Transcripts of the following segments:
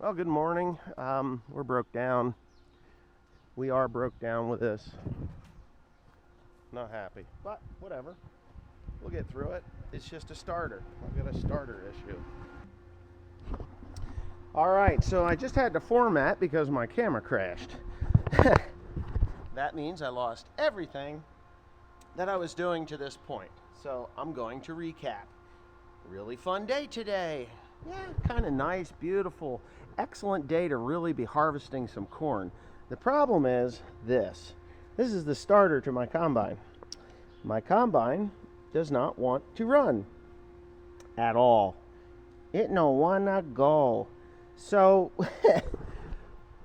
Well, good morning. We're broke down. We are broke down with this. Not happy, but whatever. We'll get through it. It's just a starter. I've got a starter issue. All right, so I just had to format because my camera crashed. That means I lost everything that I was doing to this point. So I'm going to recap. Really fun day today. Yeah, kind of nice, beautiful, excellent day to really be harvesting some corn. The problem is this. This is the starter to my combine. My combine does not want to run at all. It no wanna go. So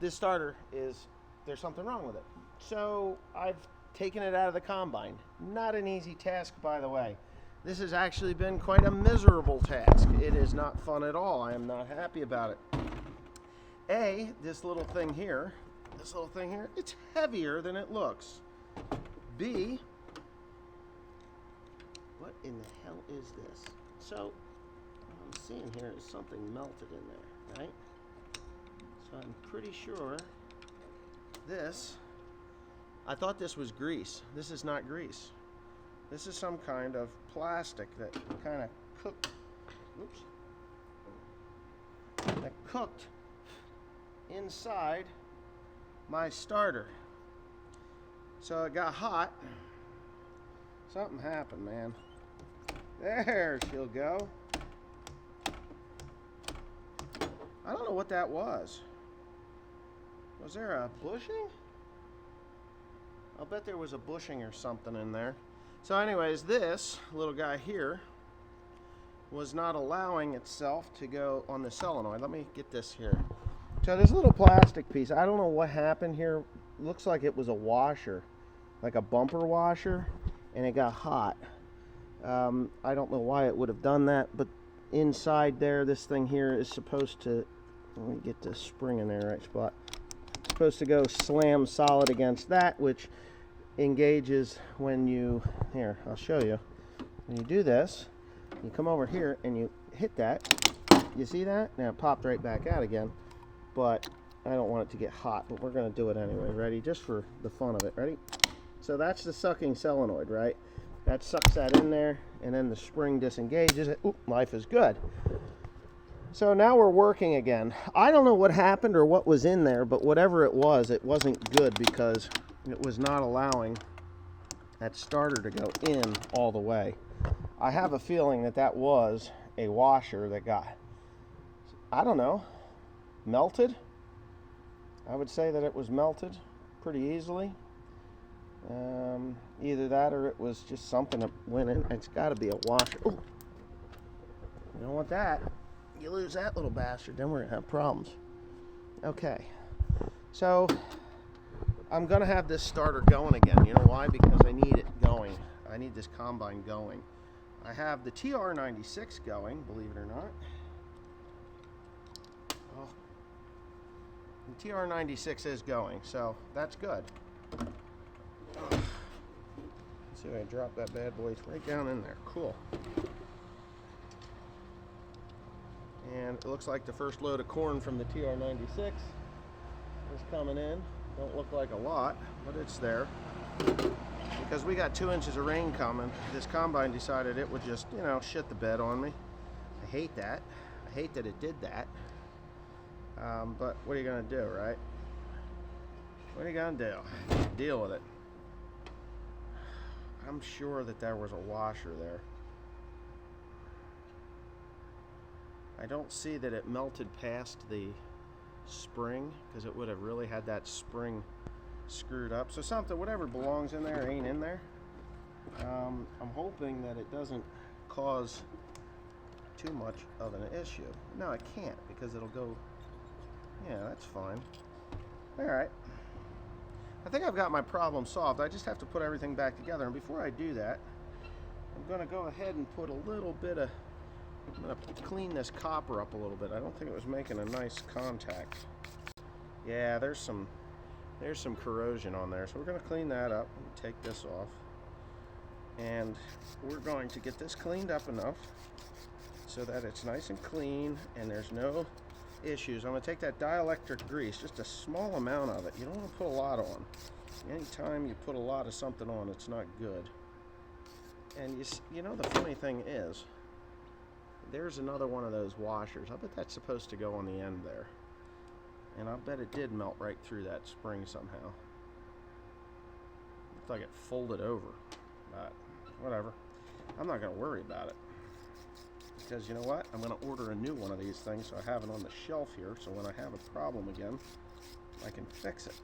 this starter there's something wrong with it. So I've taken it out of the combine. Not an easy task, by the way. This has actually been quite a miserable task. It is not fun at all. I am not happy about it. This little thing here, it's heavier than it looks. B, what in the hell is this? So, what I'm seeing here is something melted in there, right? So I'm pretty sure I thought this was grease. This is not grease. This is some kind of plastic that kind of cooked inside my starter. So it got hot. Something happened, man. There she'll go. I don't know what that was. Was there a bushing? I'll bet there was a bushing or something in there. So anyways, this little guy here was not allowing itself to go on the solenoid. Let me get this here. So this little plastic piece, I don't know what happened here. Looks like it was a washer, like a bumper washer, and it got hot. I don't know why it would have done that, but inside there, this thing here is supposed to, let me get the spring in the right spot. It's supposed to go slam solid against that, which engages when you, here, I'll show you. When you do this, you come over here and you hit that. You see that? Now it popped right back out again, but I don't want it to get hot, but we're going to do it anyway. Ready? Just for the fun of it. Ready? So that's the sucking solenoid, right? That sucks that in there, and then the spring disengages it. Oop, life is good. So now we're working again. I don't know what happened or what was in there, but whatever it wasn't good because it was not allowing that starter to go in all the way. I have a feeling that was a washer that got, I don't know, melted. I would say that it was melted pretty easily. Either that or it was just something that went in. It's got to be a washer. Ooh. You don't want that. You lose that little bastard, then we're going to have problems. Okay. So I'm going to have this starter going again. You know why? Because I need it going. I need this combine going. I have the TR96 going, believe it or not. Oh. The TR96 is going, so that's good. Let's see if I drop that bad boy. It's right down in there. Cool. And it looks like the first load of corn from the TR96 is coming in. Don't look like a lot, but it's there. Because we got 2 inches of rain coming, this combine decided it would just, shit the bed on me. I hate that. I hate that it did that. But what are you going to do, right? What are you going to do? Deal with it. I'm sure that there was a washer there. I don't see that it melted past the spring, because it would have really had that spring screwed up. So whatever belongs in there ain't in there. I'm hoping that it doesn't cause too much of an issue. No, it can't, because it'll go, yeah, that's fine. All right. I think I've got my problem solved. I just have to put everything back together. And before I do that, I'm going to go ahead and put a little bit of, I'm going to clean this copper up a little bit. I don't think it was making a nice contact. Yeah, there's some corrosion on there. So we're going to clean that up. Take this off. And we're going to get this cleaned up enough so that it's nice and clean and there's no issues. I'm going to take that dielectric grease, just a small amount of it. You don't want to put a lot on. Anytime you put a lot of something on, it's not good. And you know the funny thing is, there's another one of those washers. I bet that's supposed to go on the end there. And I bet it did melt right through that spring somehow. Looked like it folded over. But whatever. I'm not going to worry about it. Because you know what? I'm going to order a new one of these things so I have it on the shelf here. So when I have a problem again, I can fix it.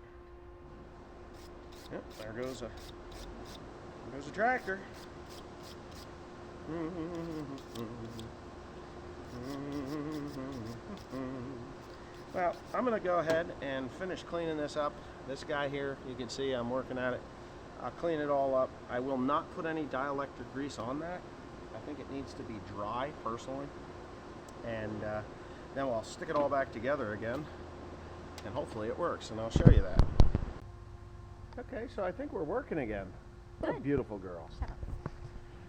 Yep, there goes a tractor. Well, I'm going to go ahead and finish cleaning this up. This guy here, you can see I'm working at it. I'll clean it all up. I will not put any dielectric grease on that. I think it needs to be dry, personally. And then I'll stick it all back together again. And hopefully it works, and I'll show you that. Okay, so I think we're working again. What a beautiful girl. Shut up.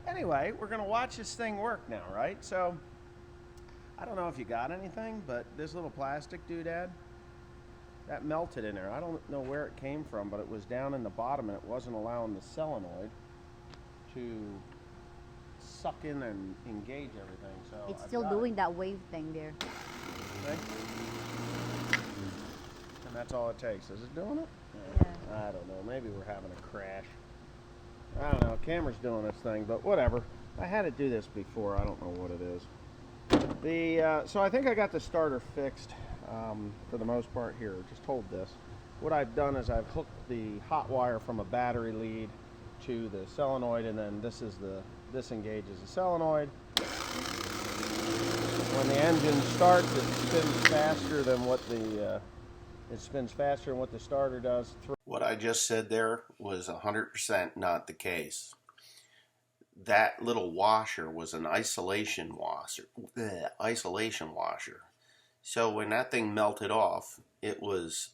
Anyway, we're going to watch this thing work now, right? So, I don't know if you got anything, but this little plastic doodad, that melted in there. I don't know where it came from, but it was down in the bottom and it wasn't allowing the solenoid to suck in and engage everything. So It's still doing that wave thing there. Okay. And that's all it takes. Is it doing it? Yeah. I don't know. Maybe we're having a crash. I don't know. Camera's doing its thing, but whatever. I had to do this before. I don't know what it is. So I think I got the starter fixed for the most part here. Just hold this. What I've done is I've hooked the hot wire from a battery lead to the solenoid, and then this engages the solenoid. When the engine starts, it spins faster than what the starter does. What I just said there was 100% not the case. That little washer was an isolation washer. So when that thing melted off, it was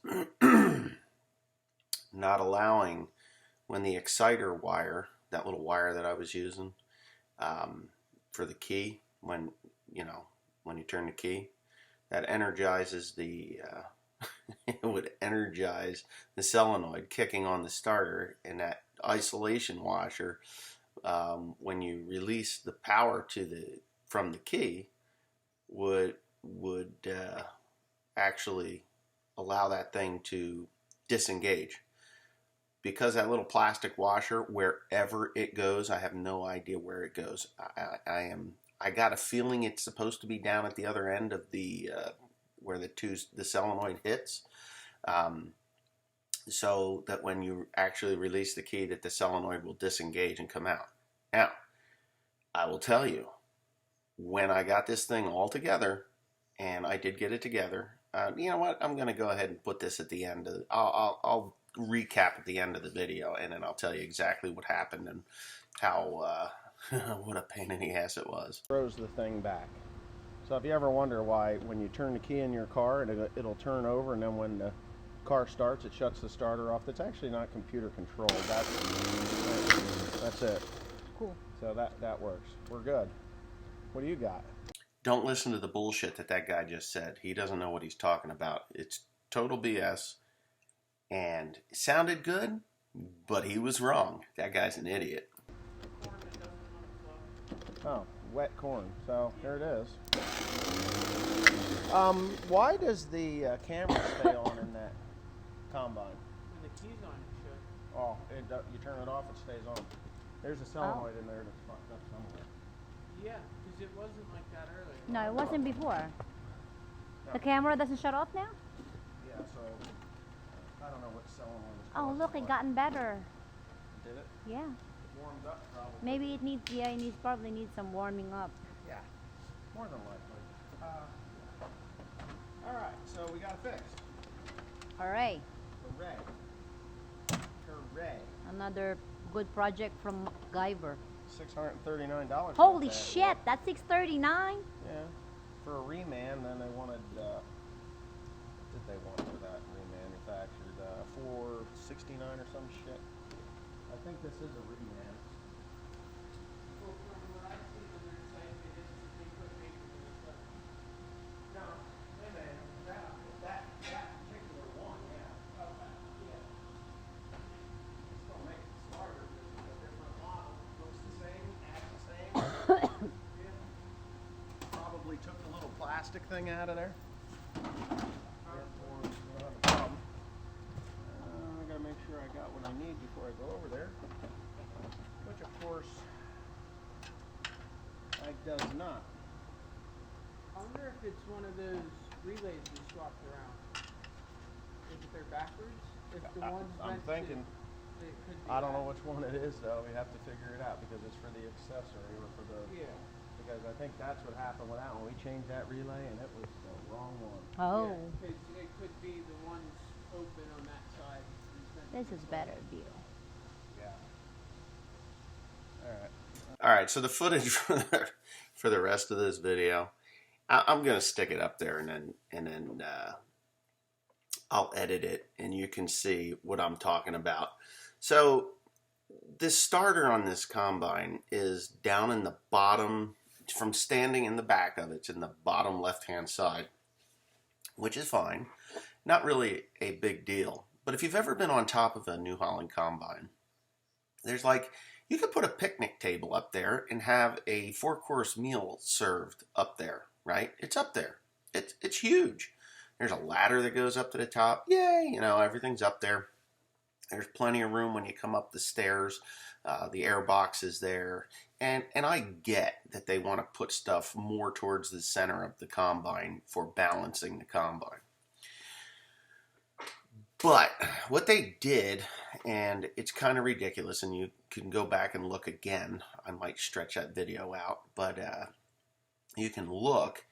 not allowing, when the exciter wire, that little wire that I was using for the key, when you turn the key, that energizes the it would energize the solenoid kicking on the starter, and that isolation washer, when you release the power from the key, would actually allow that thing to disengage. Because that little plastic washer, wherever it goes, I have no idea where it goes. I got a feeling it's supposed to be down at the other end of the where the solenoid hits, so that when you actually release the key, that the solenoid will disengage and come out. Now, I will tell you, when I got this thing all together, and I did get it together, you know what? I'm going to go ahead and put this at the end. I'll recap at the end of the video, and then I'll tell you exactly what happened and how what a pain in the ass it was. Throws the thing back. So if you ever wonder why when you turn the key in your car, it'll turn over, and then when the car starts, it shuts the starter off. That's actually not computer controlled. That's it. Cool. So that works. We're good. What do you got? Don't listen to the bullshit that guy just said. He doesn't know what he's talking about. It's total BS. And it sounded good, but he was wrong. That guy's an idiot. Oh, wet corn. So there it is. Why does the camera stay on in that combine? When the key's on, it should. Oh, you turn it off, it stays on. There's a solenoid in there that's fucked up somewhere. Yeah, because it wasn't like that earlier. No, it wasn't before. No. The camera doesn't shut off now? Yeah, so I don't know what solenoid is. Oh, look, it gotten better. Did it? Yeah. It warmed up probably. Maybe it probably needs some warming up. Yeah, more than likely. All right, so we got it fixed. Hooray. Hooray. Hooray. Another good project from MacGyver. $639. Holy shit, that's $639? Yeah, for a reman. Then they wanted, what did they want for that remanufactured? $469 or some shit. I think this is a reman. Well, from what I've seen on their site, it is they put paper in the stuff. No, they may have. everything out of there. Therefore, we don't have a problem. I gotta make sure I got what I need before I go over there. Which, of course, I does not. I wonder if it's one of those relays we swapped around. If they're backwards. If the one's I'm meant thinking. to, it could be I don't know that. which one it is though. We have to figure it out because it's for the accessory or for the. Yeah. Because I think that's what happened with that one. We changed that relay and it was the wrong one. Oh, Because it could be the ones open on that side. this is better view. Yeah. All right. All right. So the footage for the rest of this video, I'm gonna stick it up there and then I'll edit it and you can see what I'm talking about. So this starter on this combine is down in the bottom, from standing in the back of it, it's in the bottom left-hand side, which is fine. Not really a big deal. But if you've ever been on top of a New Holland combine, there's like, you could put a picnic table up there and have a 4-course meal served up there, right? It's up there. It's huge. There's a ladder that goes up to the top. Yay, you know, everything's up there. There's plenty of room when you come up the stairs. The air box is there. And I get that they want to put stuff more towards the center of the combine for balancing the combine. But what they did, and it's kind of ridiculous, and you can go back and look again. I might stretch that video out, but you can look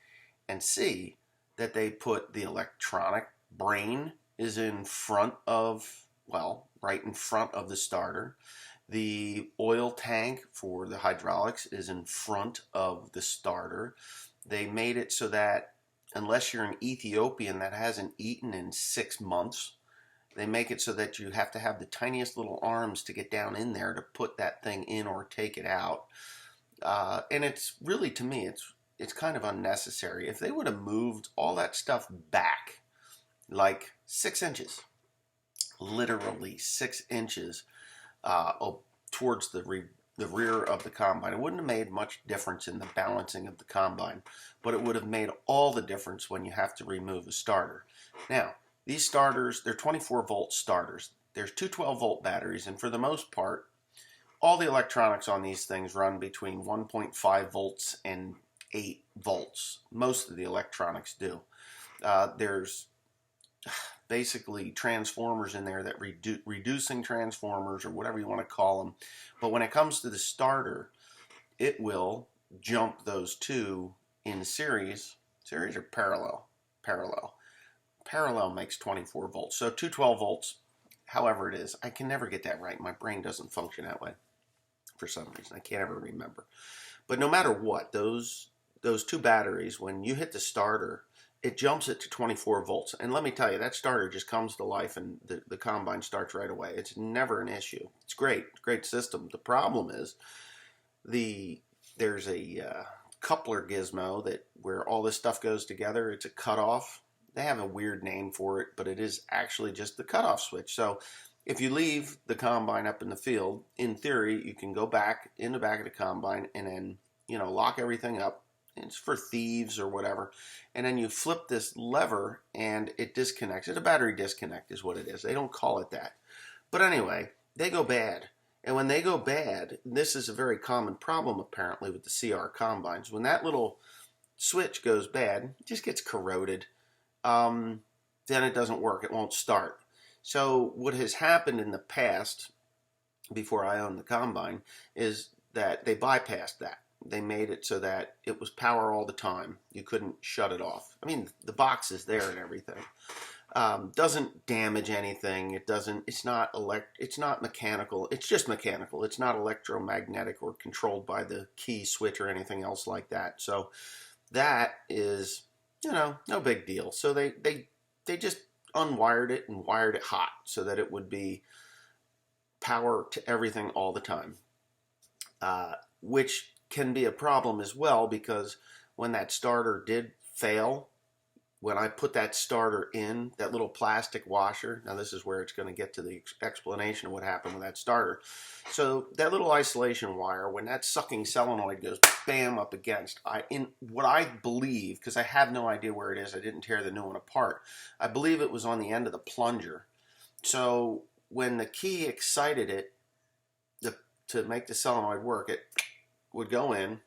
and see that they put the electronic brain is in front of, well, right in front of the starter. The oil tank for the hydraulics is in front of the starter. They made it so that unless you're an Ethiopian that hasn't eaten in 6 months, they make it so that you have to have the tiniest little arms to get down in there to put that thing in or take it out. And it's really, to me, it's kind of unnecessary. If they would have moved all that stuff back like 6 inches, literally 6 inches towards the rear of the combine, it wouldn't have made much difference in the balancing of the combine, but it would have made all the difference when you have to remove a starter. Now, these starters, they're 24-volt starters. There's two 12-volt batteries, and for the most part, all the electronics on these things run between 1.5 volts and 8 volts. Most of the electronics do. There's basically transformers in there that reducing transformers or whatever you want to call them. But when it comes to the starter, it will jump those two in series. Series or parallel? Parallel. Parallel makes 24 volts. So 212 volts, however it is. I can never get that right. My brain doesn't function that way for some reason. I can't ever remember. But no matter what, those two batteries, when you hit the starter, it jumps it to 24 volts. And let me tell you, that starter just comes to life and the combine starts right away. It's never an issue. It's great. It's a great system. The problem is there's a coupler gizmo that where all this stuff goes together. It's a cutoff. They have a weird name for it, but it is actually just the cutoff switch. So if you leave the combine up in the field, in theory, you can go back in the back of the combine and then, you know, lock everything up. It's for thieves or whatever. And then you flip this lever and it disconnects. It's a battery disconnect is what it is. They don't call it that. But anyway, they go bad. And when they go bad, this is a very common problem apparently with the CR combines. When that little switch goes bad, it just gets corroded. Then it doesn't work. It won't start. So what has happened in the past, before I owned the combine, is that they bypassed that. They made it so that it was power all the time. You couldn't shut it off. I mean, the box is there and everything. Doesn't damage anything. It doesn't. It's not mechanical. It's just mechanical. It's not electromagnetic or controlled by the key switch or anything else like that. So that is, you know, no big deal. So they just unwired it and wired it hot so that it would be power to everything all the time, which can be a problem as well because when that starter did fail, when I put that starter in, that little plastic washer, now this is where it's going to get to the explanation of what happened with that starter. So that little isolation wire, when that sucking solenoid goes bam up against, in what I believe, because I have no idea where it is, I didn't tear the new one apart, I believe it was on the end of the plunger. So when the key excited it to make the solenoid work, it would go in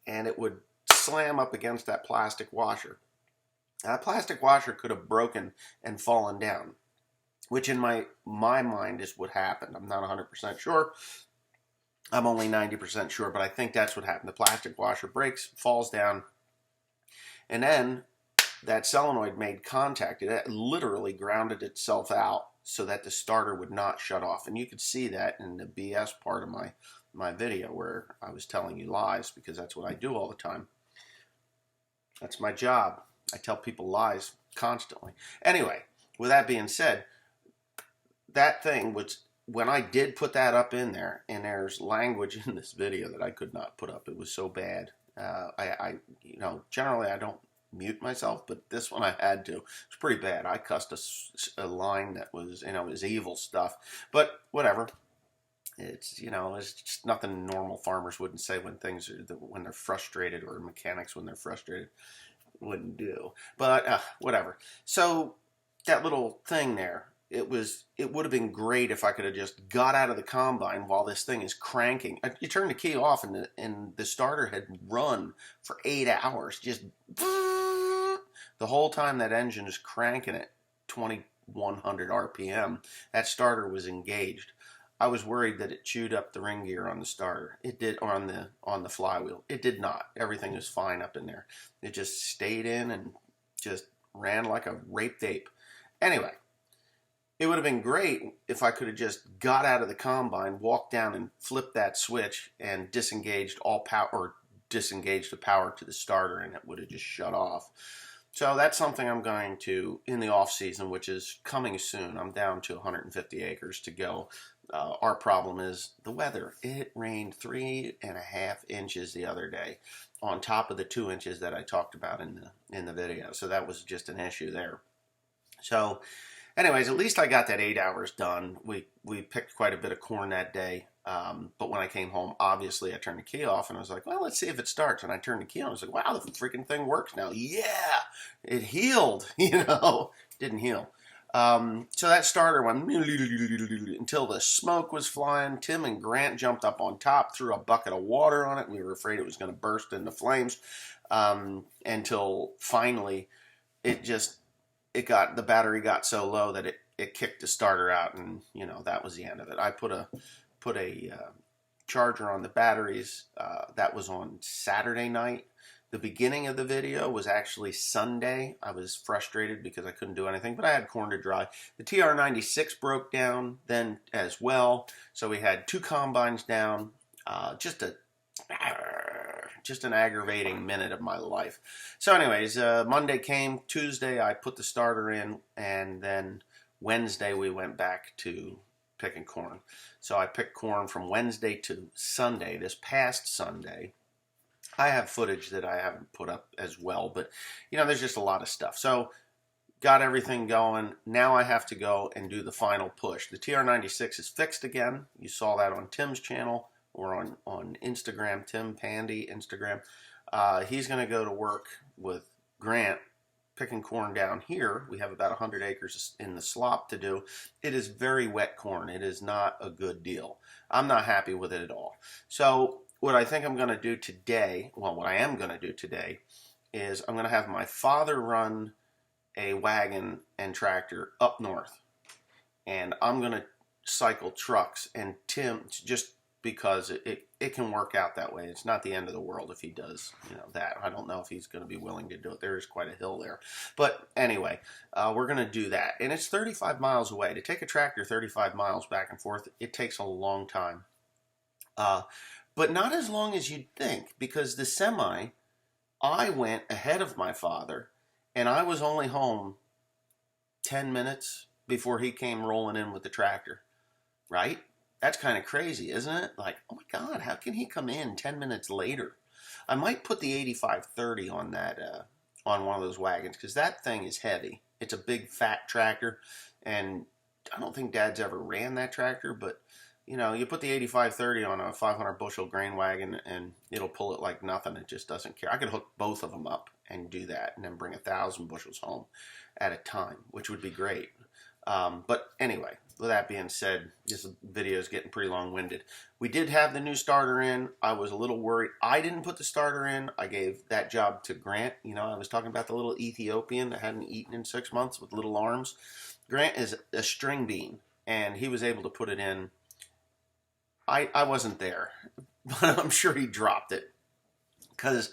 and it would slam up against that plastic washer. Now, that plastic washer could have broken and fallen down, which in my mind is what happened. I'm not 100% sure. I'm only 90% sure, but I think that's what happened. The plastic washer breaks, falls down, and then that solenoid made contact. It literally grounded itself out so that the starter would not shut off. And you could see that in the BS part of my video where I was telling you lies, because that's what I do all the time. That's my job. I tell people lies constantly. Anyway, with that being said, that thing was, when I did put that up in there, and there's language in this video that I could not put up. It was so bad. Generally I don't mute myself, but this one I had to. It's pretty bad. I cussed a line that was, it was evil stuff. But whatever. It's, it's just nothing normal farmers wouldn't say when when they're frustrated, or mechanics when they're frustrated wouldn't do. But whatever. So that little thing there, it would have been great if I could have just got out of the combine while this thing is cranking. You turn the key off and the starter had run for 8 hours, just the whole time that engine is cranking at 2100 RPM. That starter was engaged. I was worried that it chewed up the ring gear on the starter. It did, or on the flywheel. It did not. Everything was fine up in there. It just stayed in and just ran like a raped ape. Anyway, it would have been great if I could have just got out of the combine, walked down and flipped that switch and disengaged all power, or disengaged the power to the starter, and it would have just shut off. So that's something I'm going to, in the off season, which is coming soon. I'm down to 150 acres to go. Our problem is the weather. It rained 3.5 inches the other day, on top of the 2 inches that I talked about in the video. So that was just an issue there. So, anyways, at least I got that 8 hours done. We picked quite a bit of corn that day. But when I came home, obviously I turned the key off and I was like, well, let's see if it starts. And I turned the key on. I was like, wow, the freaking thing works now. Yeah, it healed. Didn't heal. So that starter went until the smoke was flying. Tim and Grant jumped up on top, threw a bucket of water on it, and we were afraid it was going to burst into flames. Until finally, the battery got so low that it kicked the starter out, and that was the end of it. I put a charger on the batteries. That was on Saturday night. The beginning of the video was actually Sunday. I was frustrated because I couldn't do anything, but I had corn to dry. The TR96 broke down then as well, so we had 2 combines down. Just an aggravating minute of my life. So anyways, Monday came. Tuesday I put the starter in, and then Wednesday we went back to picking corn. So I picked corn from Wednesday to Sunday, this past Sunday. I have footage that I haven't put up as well, but there's just a lot of stuff. So got everything going. Now I have to go and do the final push. The TR96 is fixed again. You saw that on Tim's channel, or on Instagram, Tim Pandy Instagram. He's going to go to work with Grant picking corn down here. We have about 100 acres in the slop to do. It is very wet corn. It is not a good deal. I'm not happy with it at all. So what I think I'm going to do today, what I am going to do today, is I'm going to have my father run a wagon and tractor up north. And I'm going to cycle trucks, and Tim, just because it can work out that way. It's not the end of the world if he does that. I don't know if he's going to be willing to do it. There is quite a hill there. But anyway, we're going to do that. And it's 35 miles away. To take a tractor 35 miles back and forth, it takes a long time. But not as long as you'd think, because the semi, I went ahead of my father, and I was only home 10 minutes before he came rolling in with the tractor, right? That's kind of crazy, isn't it? Like, oh my God, how can he come in 10 minutes later? I might put the 8530 on one of those wagons, because that thing is heavy. It's a big fat tractor, and I don't think Dad's ever ran that tractor, but you know, you put the 8530 on a 500 bushel grain wagon and it'll pull it like nothing. It just doesn't care. I could hook both of them up and do that and then bring 1,000 bushels home at a time, which would be great. But anyway, with that being said, this video is getting pretty long-winded. We did have the new starter in. I was a little worried. I didn't put the starter in. I gave that job to Grant. You know, I was talking about the little Ethiopian that hadn't eaten in 6 months with little arms. Grant is a string bean, and he was able to put it in. I wasn't there, but I'm sure he dropped it, because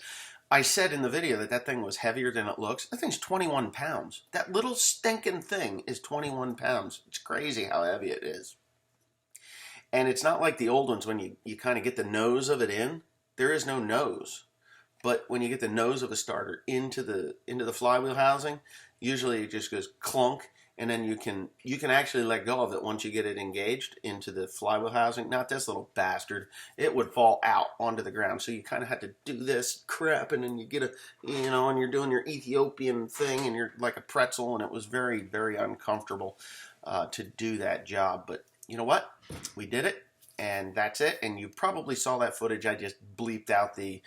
I said in the video that that thing was heavier than it looks. That thing's 21 pounds. That little stinking thing is 21 pounds. It's crazy how heavy it is. And it's not like the old ones when you kind of get the nose of it in. There is no nose. But when you get the nose of a starter into the flywheel housing, usually it just goes clunk, and then you can actually let go of it once you get it engaged into the flywheel housing. Not this little bastard. It would fall out onto the ground. So you kind of had to do this crap, and then you get and you're doing your Ethiopian thing, and you're like a pretzel, and it was very, very uncomfortable to do that job. But you know what? We did it, and that's it. And you probably saw that footage. I just bleeped out the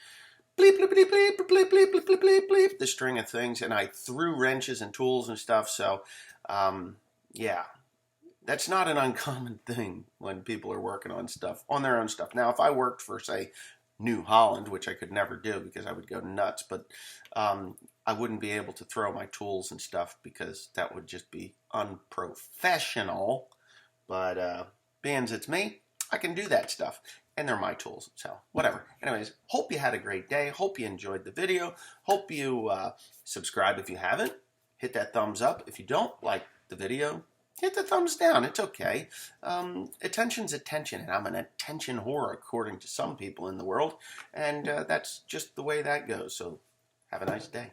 bleep, bleep, bleep, bleep, bleep, bleep, bleep, bleep, bleep, bleep, the string of things, and I threw wrenches and tools and stuff. So, yeah, that's not an uncommon thing when people are working on stuff, on their own stuff. Now, if I worked for, say, New Holland, which I could never do because I would go nuts, but I wouldn't be able to throw my tools and stuff because that would just be unprofessional. But being as it's me, I can do that stuff. And they're my tools, so whatever. Anyways, hope you had a great day. Hope you enjoyed the video. Hope you subscribe if you haven't. Hit that thumbs up. If you don't like the video, hit the thumbs down. It's okay. Attention's attention, and I'm an attention whore according to some people in the world. And that's just the way that goes. So have a nice day.